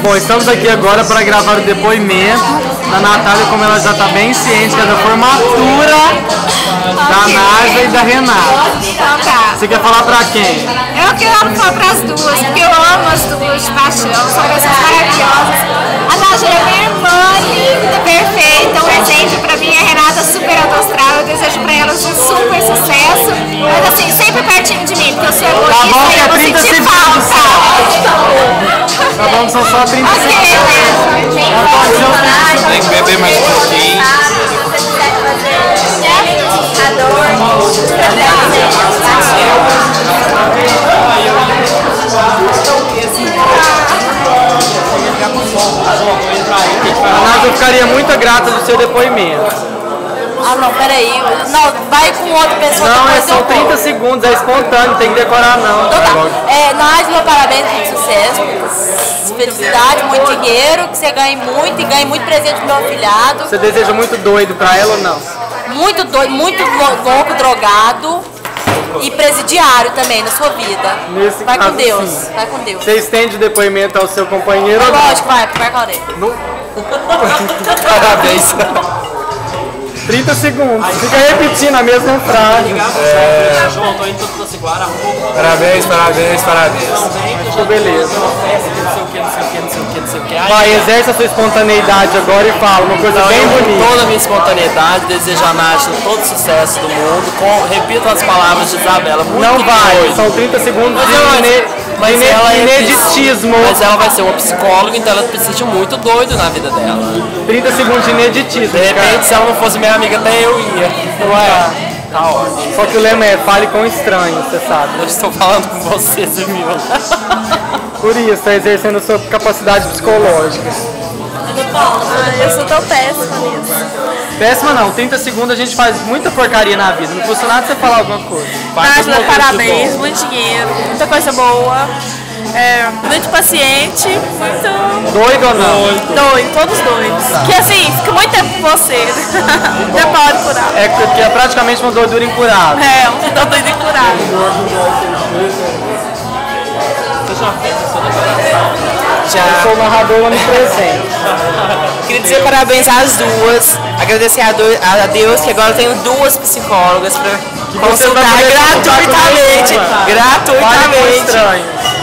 Bom, estamos aqui agora para gravar o depoimento da Natália, como ela já está bem ciente que é da formatura da Nádia e da Renata. Então tá. Você quer falar para quem? Eu quero falar para as duas, porque eu amo as duas de paixão, são pessoas maravilhosas. A Nádia é minha irmã, linda, perfeita, um exemplo para mim. A Renata super autoastral, eu desejo para elas um super sucesso, mas assim, sempre pertinho de mim, porque eu sou egoísta Tá bom, que e é eu vou 30 sentir segundos falta. Tá bom, são só 30 segundos. Tem que beber mais um pouquinho. A Nádia ficaria muito grata do seu depoimento. Ah, não, peraí. Não, vai com outra pessoa. Não, são 30 segundos, é espontâneo, tem que decorar não. Então tá. Nádia, meu parabéns, muito sucesso. Felicidade, muito dinheiro, que você ganhe muito e ganhe muito presente pro meu afilhado. Você deseja muito doido pra ela ou não? Muito doido, muito louco, drogado e presidiário também na sua vida. Nesse vai caso, com Deus, sim. vai com Deus. Você estende o depoimento ao seu companheiro ou não? Lógico, vai com a orelha. Parabéns. 30 segundos. Fica repetindo a mesma frase. Parabéns, parabéns, parabéns. Ficou beleza. Vai, exerce a sua espontaneidade agora e fala uma coisa bem bonita. Toda a minha espontaneidade, desejo a Nádia todo o sucesso do mundo. Repito as palavras de Isabela. Muito Não vai, doido. são 30 segundos Mas de ela ineditismo. Mas ela vai ser uma psicóloga, então ela precisa de muito doido na vida dela. 30 segundos de ineditismo. De repente, se ela não fosse minha amiga, até eu ia. Não é? Tá ótimo. Só que o lema é fale com estranhos, você sabe. Eu estou falando com você, você viu? Por isso, está exercendo a sua capacidade psicológica. Eu sou tão péssima nisso. Péssima não, 30 segundos a gente faz muita porcaria na vida. Não custa nada você falar alguma coisa. Nádia, parabéns, muito dinheiro, muita coisa boa. Muito paciente, muito Doido ou não? doido, todos doidos. Que assim, fica muito tempo com você. Demora curar. É que é praticamente uma doidura incurada. Um doido incurado. Eu sou o narrador lá no presente. Queria dizer parabéns às duas, agradecer a Deus que agora eu tenho duas psicólogas para consultar gratuitamente.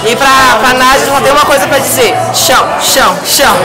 E pra Nádia só tem uma coisa para dizer: chão, chão, chão.